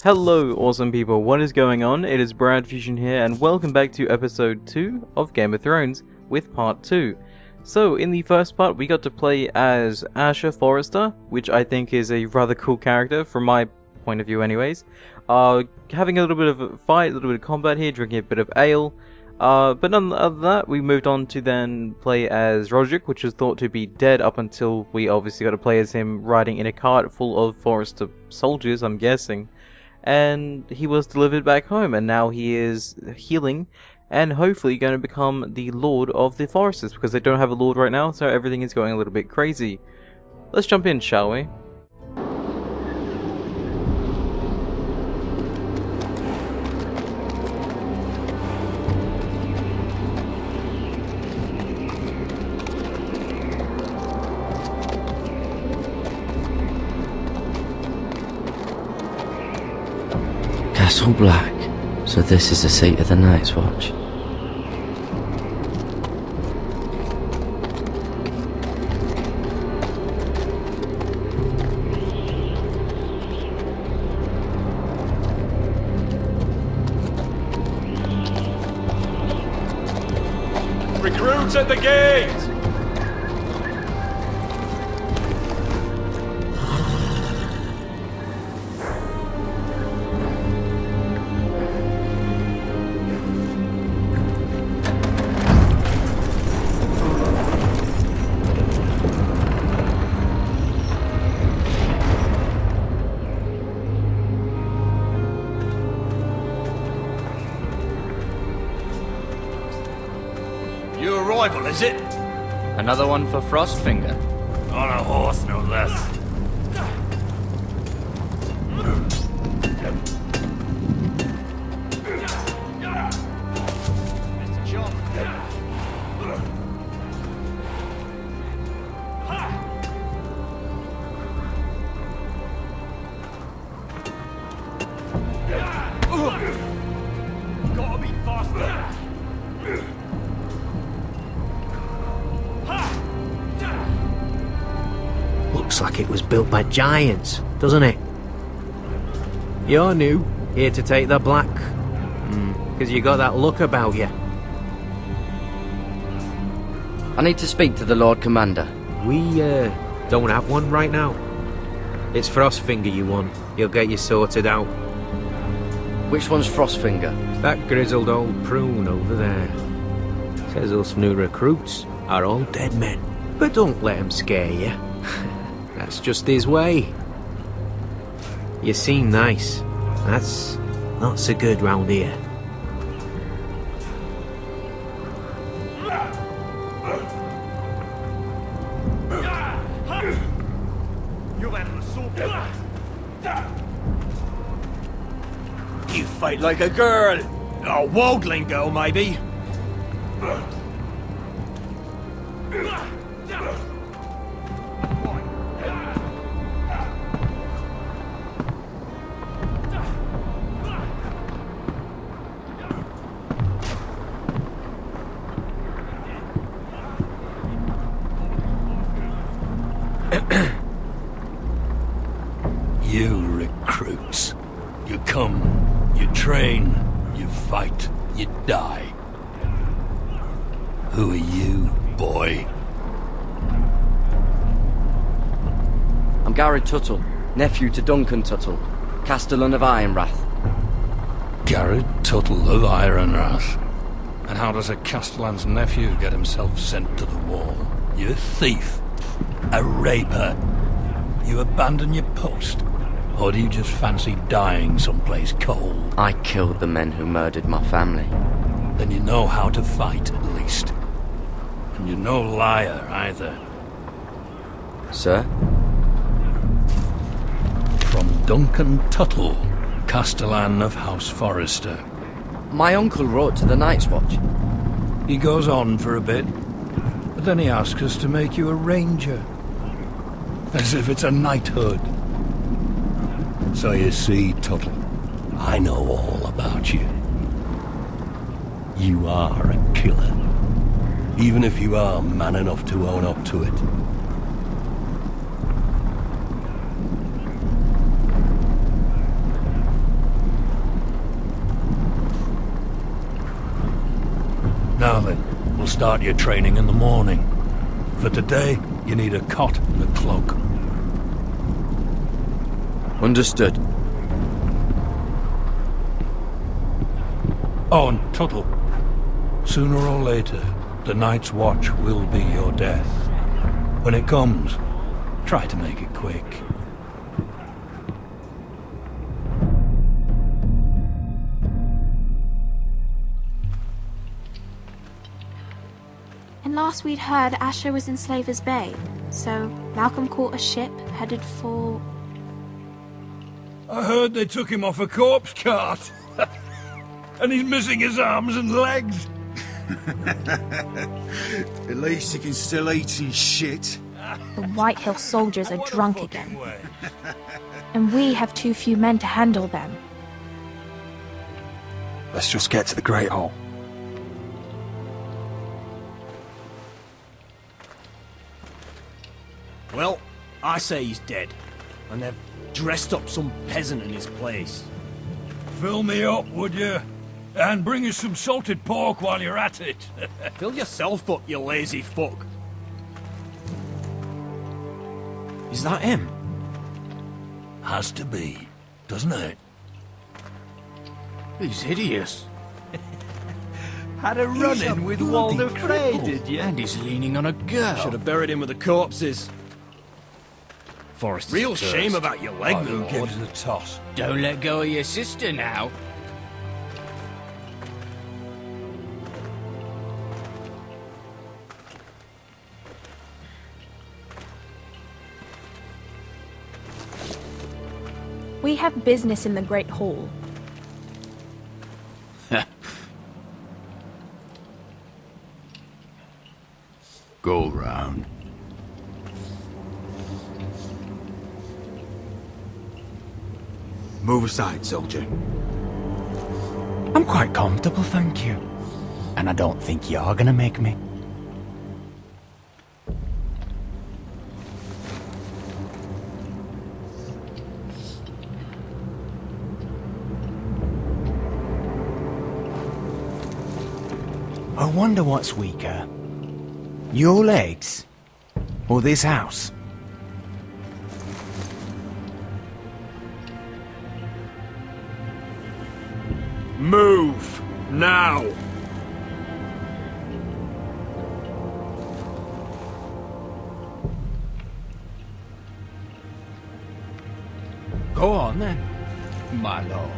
Hello awesome people, what is going on? It is Brad Fusion here and welcome back to episode 2 of Game of Thrones with part 2. So in the first part we got to play as House Forrester, which I think is a rather cool character from my point of view anyways. Having a little bit of a fight, a little bit of combat here, drinking a bit of ale. But none of that, we moved on to then play as Roderick, which was thought to be dead up until we obviously got to play as him riding in a cart full of Forrester soldiers, I'm guessing. And he was delivered back home, and now he is healing and hopefully going to become the Lord of the Foresters, because they don't have a Lord right now, so everything is going a little bit crazy. Let's jump in, shall we? Castle Black. So this is the seat of the Night's Watch. Recruits at the gate! New arrival, is it? Another one for Frostfinger. On a horse, no less. Mr. John. Gotta be faster. Looks like it was built by giants, doesn't it? You're new, here to take the black. Because you got that look about you. I need to speak to the Lord Commander. We, don't have one right now. It's Frostfinger you want. He'll get you sorted out. Which one's Frostfinger? That grizzled old prune over there. Says us new recruits are all dead men. But don't let him scare you. That's just his way. You seem nice. That's not so good round here. You fight like a girl. A wildling girl, maybe. You recruits. You come, you train, you fight, you die. Who are you, boy? I'm Garrett Tuttle, nephew to Duncan Tuttle, Castellan of Ironrath. Garrett Tuttle of Ironrath. And how does a Castellan's nephew get himself sent to the wall? You a thief? A raper? You abandon your post? Or do you just fancy dying someplace cold? I killed the men who murdered my family. Then you know how to fight, at least. And you're no liar, either. Sir? From Duncan Tuttle, Castellan of House Forrester. My uncle wrote to the Night's Watch. He goes on for a bit, but then he asks us to make you a ranger. As if it's a knighthood. So you see, Tuttle, I know all about you. You are a killer. Even if you are man enough to own up to it. Now then, we'll start your training in the morning. For today, you need a cot and a cloak. Understood. Oh, and Tuttle. Sooner or later, the Night's Watch will be your death. When it comes, try to make it quick. And last we'd heard, Asher was in Slaver's Bay, so Malcolm caught a ship headed for... I heard they took him off a corpse cart. And he's missing his arms and legs. At least he can still eat his shit. The White Hill soldiers are drunk again. And we have too few men to handle them. Let's just get to the Great Hall. Well, I say he's dead. And they've dressed up some peasant in his place. Fill me up, would you? And bring us some salted pork while you're at it. Fill yourself up, you lazy fuck. Is that him? Has to be, doesn't it? He's hideous. Had a run-in with Walder Frey, did you? And he's leaning on a girl. Should have buried him with the corpses. Forrester's Real cursed. shame about your leg, Who Lord. gives the toss? Don't let go of your sister now. We have business in the Great Hall. Go round. Move aside, soldier. I'm quite comfortable, thank you. And I don't think you're gonna make me. I wonder what's weaker. Your legs? Or this house? Move! Now! Go on then, my lord.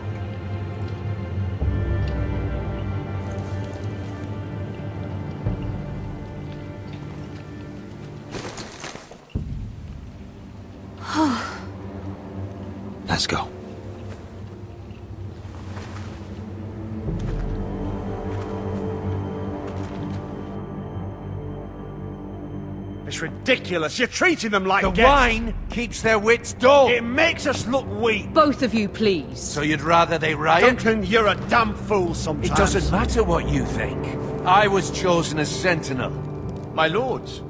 Let's go. It's ridiculous. You're treating them like The guests. wine keeps their wits dull. It makes us look weak. Both of you, please. So you'd rather they riot? Duncan, you're a damn fool sometimes. It doesn't matter what you think. I was chosen as sentinel. My lords.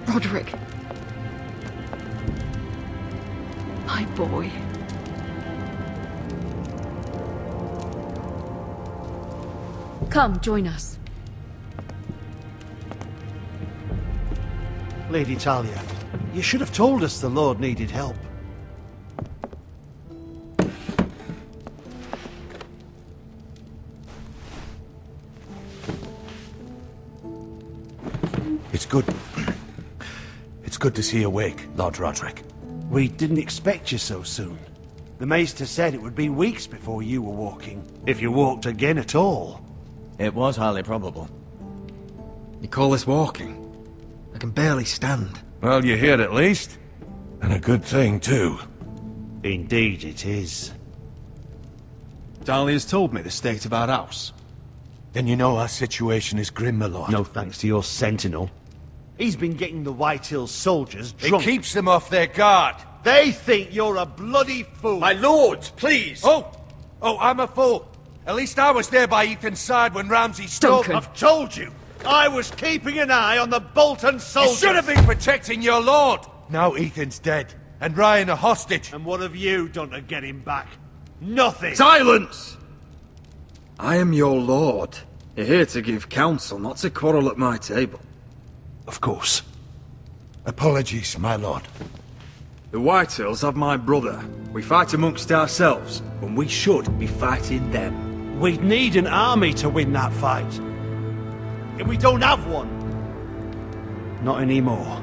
Roderick. My boy. Come, join us. Lady Talia, you should have told us the Lord needed help. It's good. It's good to see you awake, Lord Roderick. We didn't expect you so soon. The Maester said it would be weeks before you were walking, if you walked again at all. It was highly probable. You call this walking? I can barely stand. Well, you're here at least. And a good thing, too. Indeed it is. Dahlia's told me the state of our house. Then you know our situation is grim, my lord. No thanks to your sentinel. He's been getting the White Hill soldiers It drunk. keeps them off their guard. They think you're a bloody fool. My lords, please! Oh, I'm a fool. At least I was there by Ethan's side when Ramsay stole... Duncan. I've told you. I was keeping an eye on the Bolton You soldiers. should have been protecting your lord. Now Ethan's dead. and Ryan a hostage. And what have you done to get him back? Nothing! Silence! I am your lord. You're here to give counsel, not to quarrel at my table. Of course. Apologies, my lord. The Whitehills have my brother. We fight amongst ourselves, when we should be fighting them. We'd need an army to win that fight. And we don't have one. Not anymore.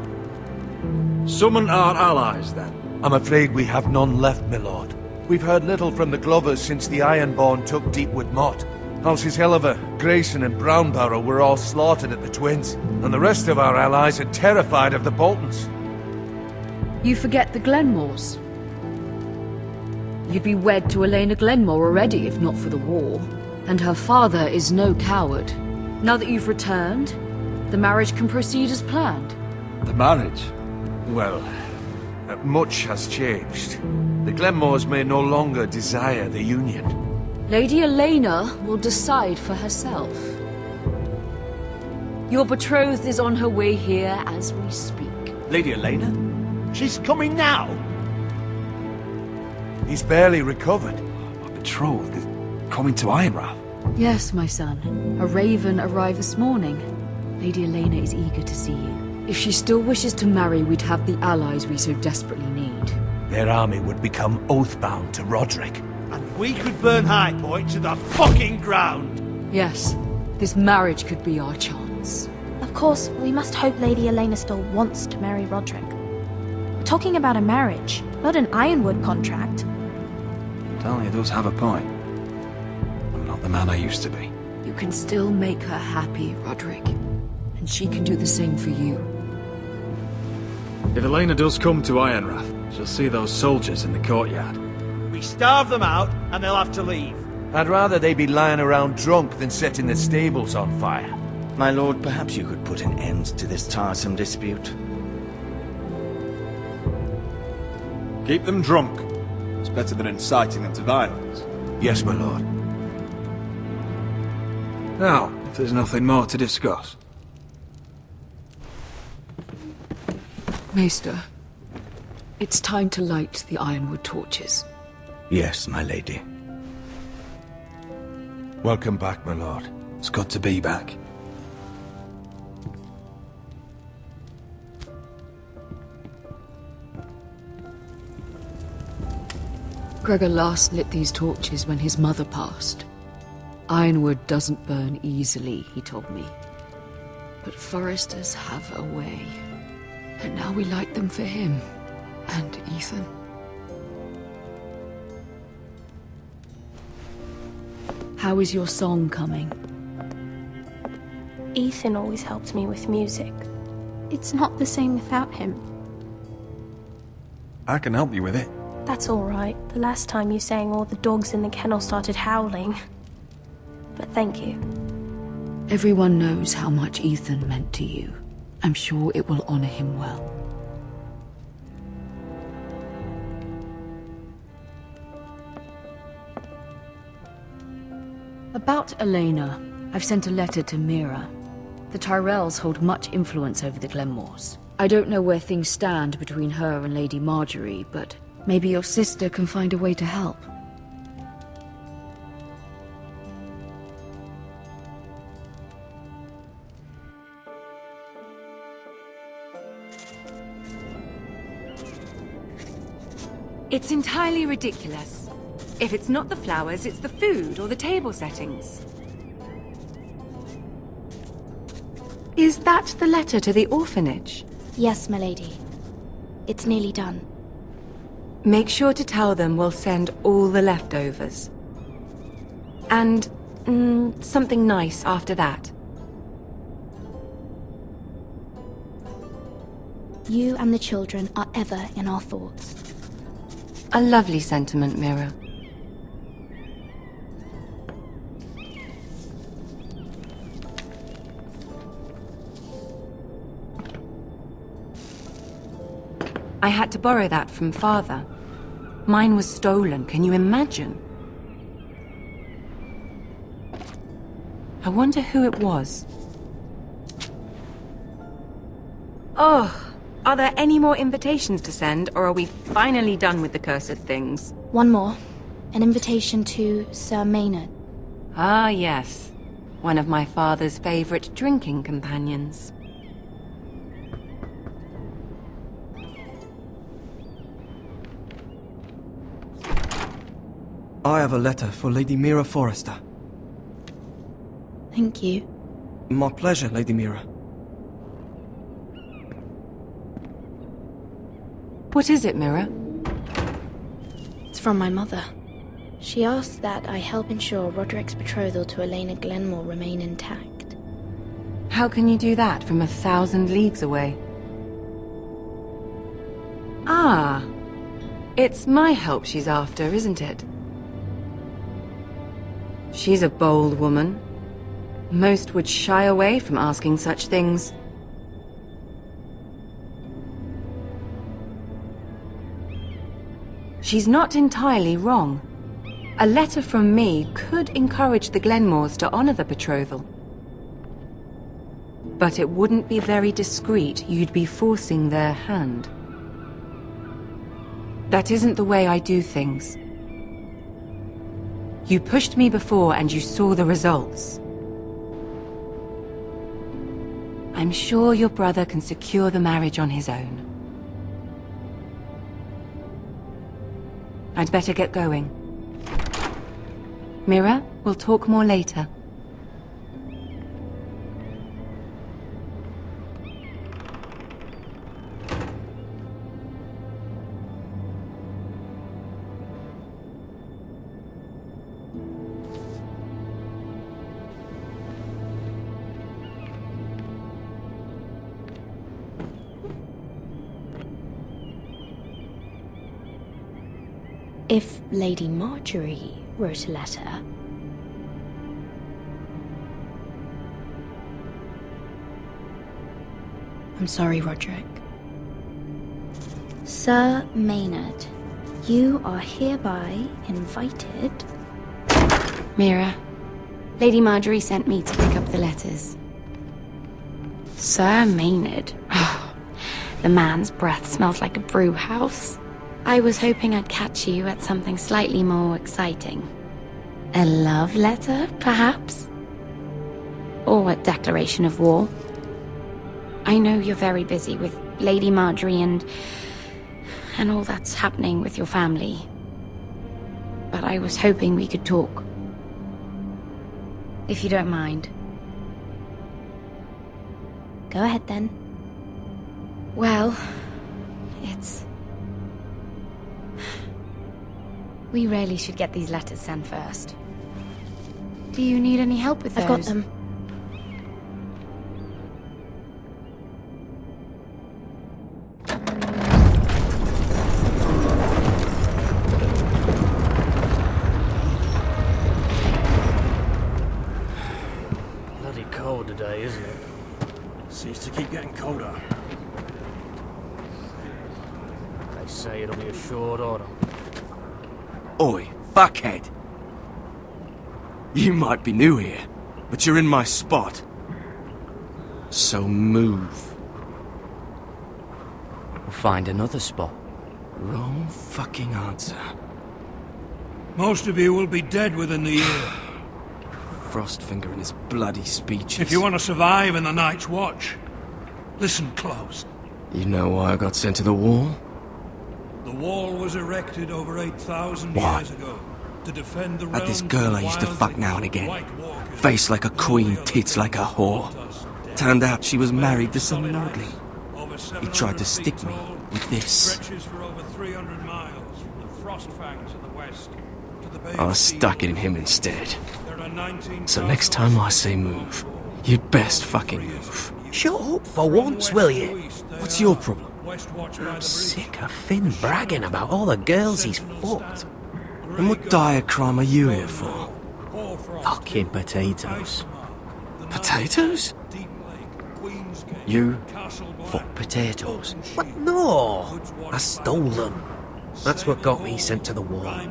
Summon our allies, then. I'm afraid we have none left, my lord. We've heard little from the Glovers since the Ironborn took Deepwood Motte. Houses Helliver, Grayson and Brownbarrow were all slaughtered at the Twins, and the rest of our allies are terrified of the Boltons. You forget the Glenmores. You'd be wed to Elena Glenmore already if not for the war. And her father is no coward. Now that you've returned, the marriage can proceed as planned. The marriage? Well, much has changed. The Glenmores may no longer desire the union. Lady Elena will decide for herself. Your betrothed is on her way here as we speak. Lady Elena? She's coming now? He's barely recovered. My betrothed is coming to Ironrath. Yes, my son. A raven arrived this morning. Lady Elena is eager to see you. If she still wishes to marry, we'd have the allies we so desperately need. Their army would become oath-bound to Roderick. And we could burn High Point to the fucking ground! Yes, this marriage could be our chance. Of course, we must hope Lady Elena still wants to marry Roderick. We're talking about a marriage, not an Ironwood contract. Talia does have a point. I'm not the man I used to be. You can still make her happy, Roderick. And she can do the same for you. If Elena does come to Ironrath, she'll see those soldiers in the courtyard. We starve them out, and they'll have to leave. I'd rather they be lying around drunk than setting the stables on fire. My lord, perhaps you could put an end to this tiresome dispute. Keep them drunk. It's better than inciting them to violence. Yes, my lord. Now, if there's nothing more to discuss. Maester, it's time to light the Ironwood torches. Yes, my lady. Welcome back, my lord. It's good to be back. Gregor last lit these torches when his mother passed. Ironwood doesn't burn easily, he told me. But foresters have a way. And now we light them for him. And Ethan. How is your song coming? Ethan always helped me with music. It's not the same without him. I can help you with it. That's all right. The last time you sang, all the dogs in the kennel started howling. But thank you. Everyone knows how much Ethan meant to you. I'm sure it will honor him well. About Elena, I've sent a letter to Mira. The Tyrells hold much influence over the Glenmores. I don't know where things stand between her and Lady Marjorie, but maybe your sister can find a way to help. It's entirely ridiculous. If it's not the flowers, it's the food or the table settings. Is that the letter to the orphanage? Yes, my lady. It's nearly done. Make sure to tell them we'll send all the leftovers. And something nice after that. You and the children are ever in our thoughts. A lovely sentiment, Mira. I had to borrow that from Father. Mine was stolen, can you imagine? I wonder who it was. Oh, Are there any more invitations to send, or are we finally done with the cursed things? One more. An invitation to Sir Maynard. Ah, yes. One of my father's favorite drinking companions. I have a letter for Lady Mira Forrester. Thank you. My pleasure, Lady Mira. What is it, Mira? It's from my mother. She asked that I help ensure Roderick's betrothal to Elena Glenmore remain intact. How can you do that from 1,000 leagues away? Ah, it's my help she's after, isn't it? She's a bold woman. Most would shy away from asking such things. She's not entirely wrong. A letter from me could encourage the Glenmores to honor the betrothal. But it wouldn't be very discreet. You'd be forcing their hand. That isn't the way I do things. You pushed me before and you saw the results. I'm sure your brother can secure the marriage on his own. I'd better get going. Mira, we'll talk more later. If Lady Marjorie wrote a letter... I'm sorry, Roderick. Sir Maynard, you are hereby invited... Mira, Lady Marjorie sent me to pick up the letters. Sir Maynard? The man's breath smells like a brew house. I was hoping I'd catch you at something slightly more exciting. A love letter, perhaps? Or a declaration of war? I know you're very busy with Lady Marjorie and all that's happening with your family. But I was hoping we could talk. If you don't mind. Go ahead then. Well, it's... We really should get these letters sent first. Do you need any help with those? I've got them. Bloody cold today, isn't it? Seems to keep getting colder. They say it'll be a short autumn. Oi, fuckhead! You might be new here, but you're in my spot. So move. We'll find another spot. Wrong fucking answer. Most of you will be dead within the year. Frostfinger and his bloody speeches. If you want to survive in the Night's Watch, listen close. You know why I got sent to the wall? The wall was erected over 8,000 What? years ago to defend the Like this realms girl from I used to wild fuck now and again. White Walkers. Face like a queen, tits like a whore. Turned out she was married to some lordling. He tried to stick me with this. Stretches for over 300 miles from the Frost Fangs in the west to the Bay I of was Sea. stuck in him instead. There are 19 So next time I say move, you'd best fucking move. Shut up for once, will you? What's your problem? I'm sick of Finn bragging about all the girls he's fucked. And what dire crime are you here for? Fucking potatoes. Potatoes? You fuck potatoes? What? No! I stole them. That's what got me sent to the wall.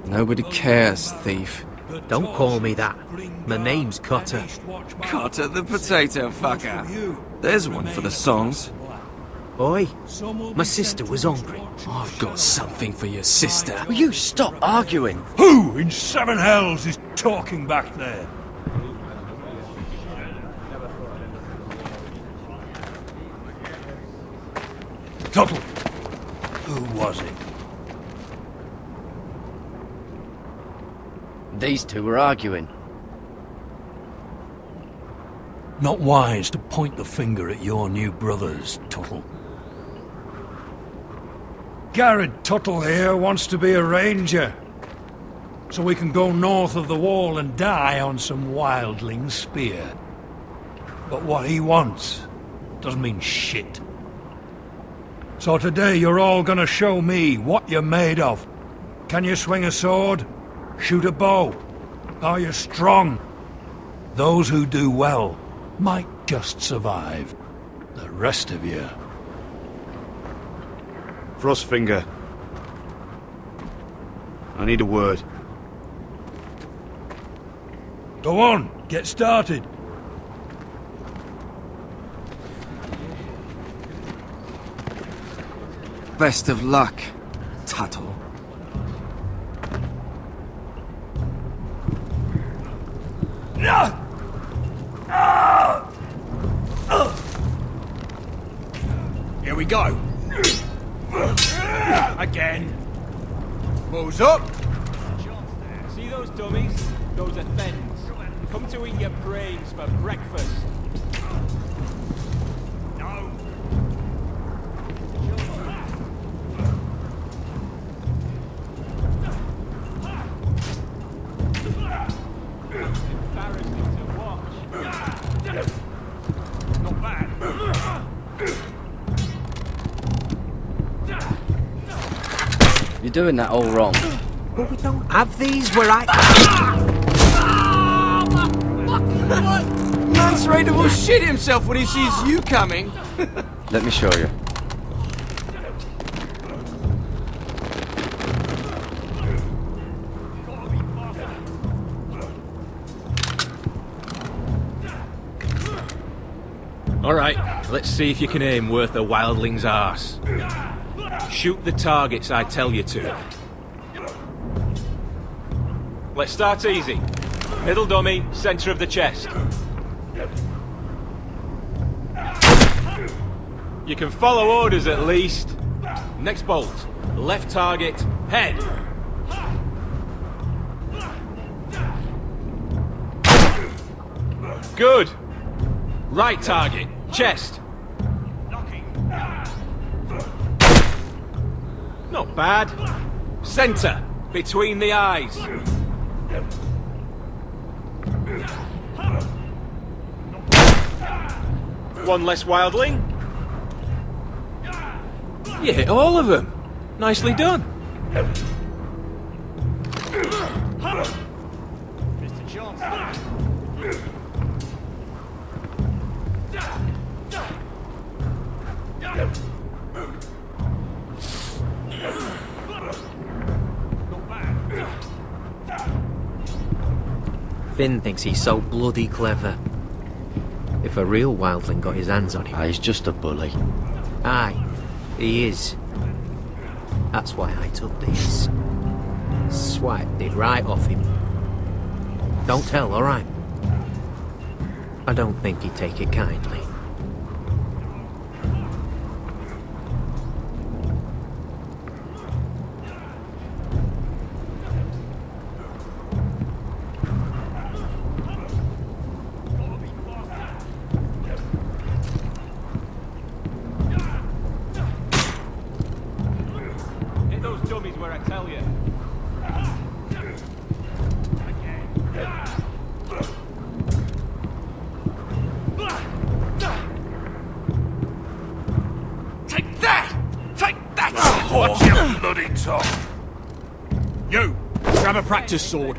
Nobody cares, thief. Don't call me that. My name's Cotter. Cotter the potato fucker. There's one for the songs. Oi, my sister was hungry. I've got something for your sister. Will you stop arguing? Who in seven hells is talking back there? Tuttle. Who was it? These two were arguing. Not wise to point the finger at your new brothers, Tuttle. Garrett Tuttle here wants to be a ranger, so we can go north of the wall and die on some wildling spear. But what he wants doesn't mean shit. So today you're all gonna show me what you're made of. Can you swing a sword? Shoot a bow? Are you strong? Those who do well might just survive. The rest of you... Frostfinger. I need a word. Go on, get started. Best of luck, Tuttle. Here we go. Again. Moves up. See those dummies? Those are thens. Come to eat your brains for breakfast. No. Embarrassing to watch. Not bad. You're doing that all wrong. But we don't have these where I... Mance Raider will shit himself when he sees you coming. Let me show you. Alright, let's see if you can aim worth a wildling's arse. Shoot the targets I tell you to. Let's start easy. Middle dummy, centre of the chest. You can follow orders at least. Next bolt. Left target, head. Good. Right target, chest. Not bad. Centre, between the eyes. One less wildling. You hit all of them. Nicely done. Mr. Johnson. Finn thinks he's so bloody clever. If a real wildling got his hands on him... He's just a bully. Aye, he is. That's why I took this. Swiped it right off him. Don't tell, alright? I don't think he'd take it kindly. You! Grab a practice sword.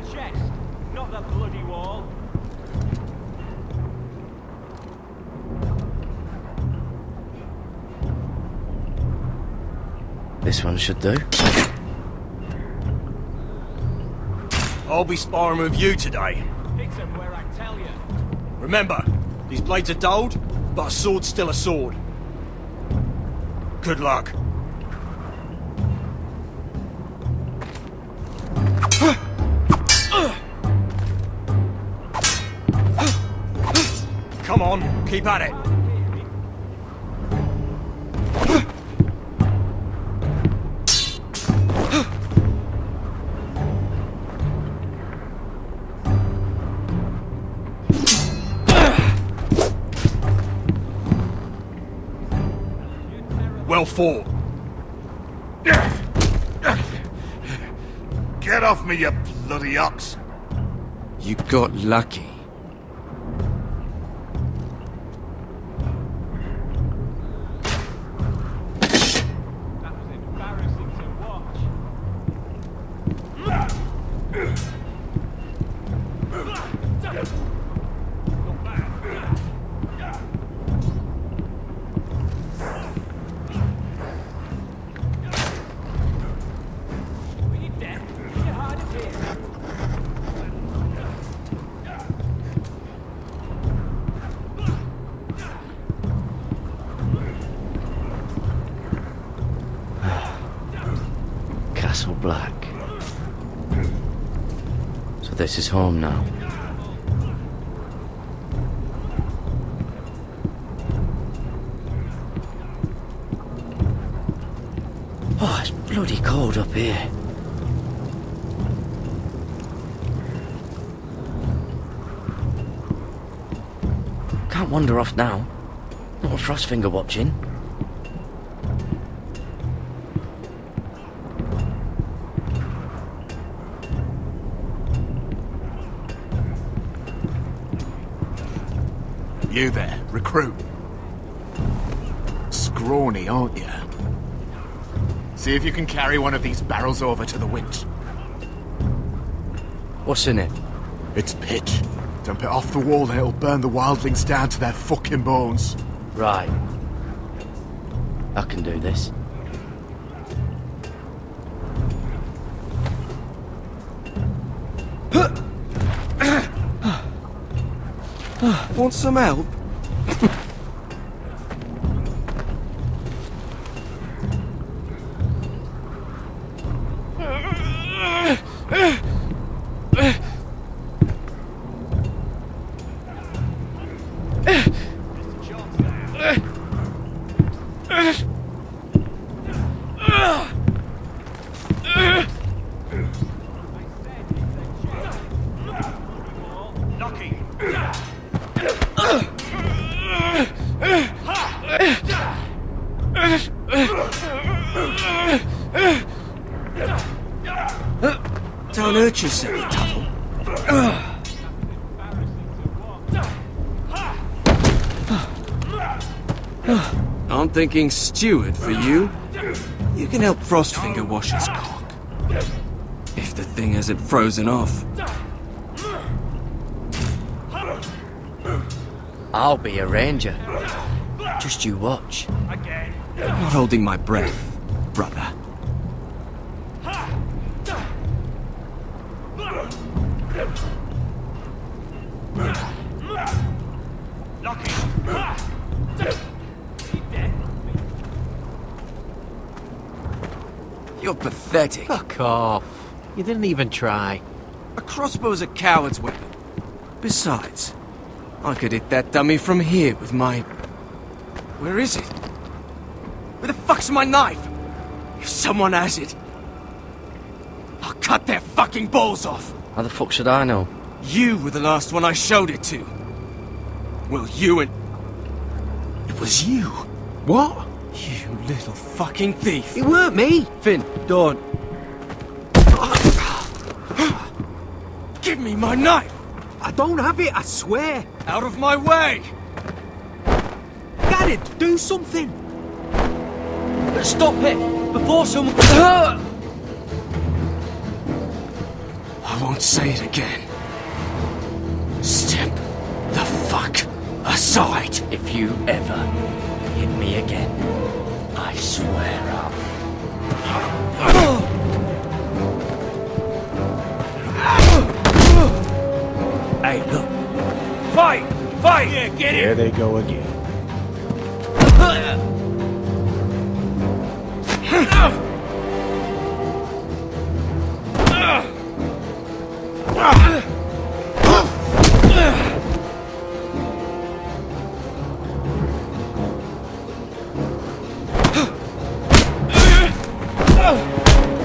Not that bloody wall. This one should do. I'll be sparring with you today. Hit him where I tell you. Remember, these blades are dulled, but a sword's still a sword. Good luck. Come on, keep at it. Well fought. Get off me, you bloody ox! You got lucky. Castle Black. So this is home now. Oh, it's bloody cold up here. Can't wander off now. Not with Frostfinger watching. You there, recruit. Scrawny, aren't you? See if you can carry one of these barrels over to the winch. What's in it? It's pitch. Dump it off the wall and it'll burn the wildlings down to their fucking bones. Right. I can do this. Want some help? Don't hurt yourself, Tuttle. I'm thinking steward for you. You can help Frostfinger wash his cock. If the thing hasn't frozen off. I'll be a ranger. Just you watch. I'm not holding my breath, brother. You're pathetic. Fuck off. You didn't even try. A crossbow's a coward's weapon. Besides, I could hit that dummy from here with my... Where is it? Where the fuck's my knife? If someone has it, I'll cut their fucking balls off. How the fuck should I know? You were the last one I showed it to. Well, you and... It was you. What? You little fucking thief. It weren't me. Finn, don't. Give me my knife. I don't have it, I swear. Out of my way. Garrett, do something. Stop it before someone... I won't say it again. Step the fuck aside. If you ever hit me again, I swear I'll... Hey, look. Fight! Fight! Yeah, get it! There they go again.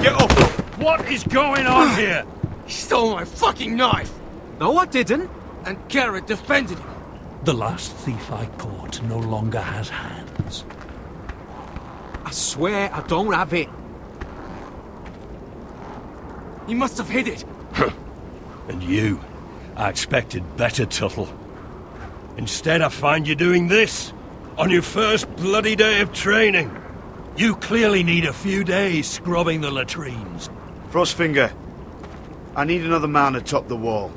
Get up! What is going on here? He stole my fucking knife! No, I didn't. And Garrett defended him. The last thief I caught no longer has hands. I swear I don't have it. He must have hid it. And you, I expected better, Tuttle. Instead, I find you doing this on your first bloody day of training. You clearly need a few days scrubbing the latrines. Frostfinger, I need another man atop the wall.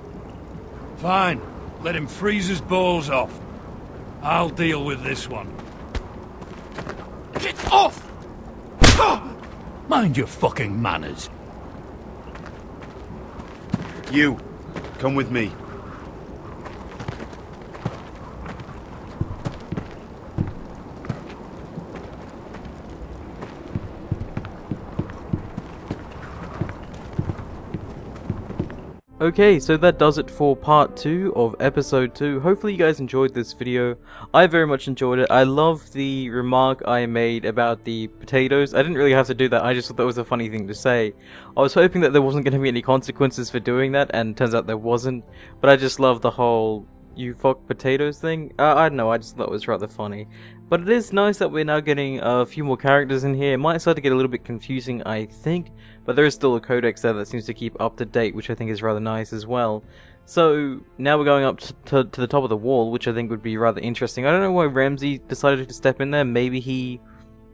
Fine. Let him freeze his balls off. I'll deal with this one. Get off! Mind your fucking manners. You, come with me. Okay, so that does it for part 2 of episode 2. Hopefully you guys enjoyed this video. I very much enjoyed it. I love the remark I made about the potatoes. I didn't really have to do that, I just thought that was a funny thing to say. I was hoping that there wasn't going to be any consequences for doing that, and turns out there wasn't. But I just love the whole "you fuck potatoes" thing. I don't know, I just thought it was rather funny. But it is nice that we're now getting a few more characters in here. It might start to get a little bit confusing, I think, but there is still a codex there that seems to keep up to date, which I think is rather nice as well. So now we're going up to the top of the wall, which I think would be rather interesting. I don't know why Ramsay decided to step in there. Maybe he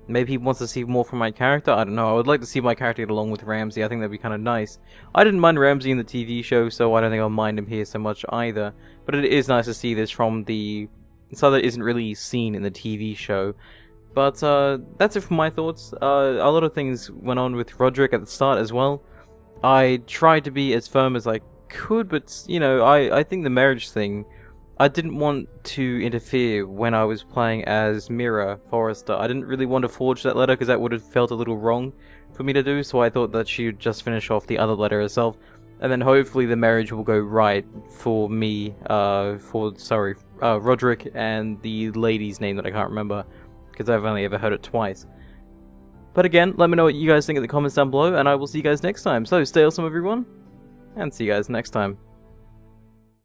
wants to see more from my character. I don't know. I would like to see my character get along with Ramsay. I think that'd be kind of nice. I didn't mind Ramsay in the TV show, so I don't think I'll mind him here so much either. But it is nice to see this from the side that isn't really seen in the TV show. But that's it for my thoughts. A lot of things went on with Roderick at the start as well. I tried to be as firm as I could, but you know, I think the marriage thing, I didn't want to interfere when I was playing as Mira Forrester. I didn't really want to forge that letter because that would have felt a little wrong for me to do, so I thought that she would just finish off the other letter herself, and then hopefully the marriage will go right for me, Roderick and the lady's name that I can't remember, because I've only ever heard it twice. But again, let me know what you guys think in the comments down below, and I will see you guys next time. So stay awesome everyone, and see you guys next time.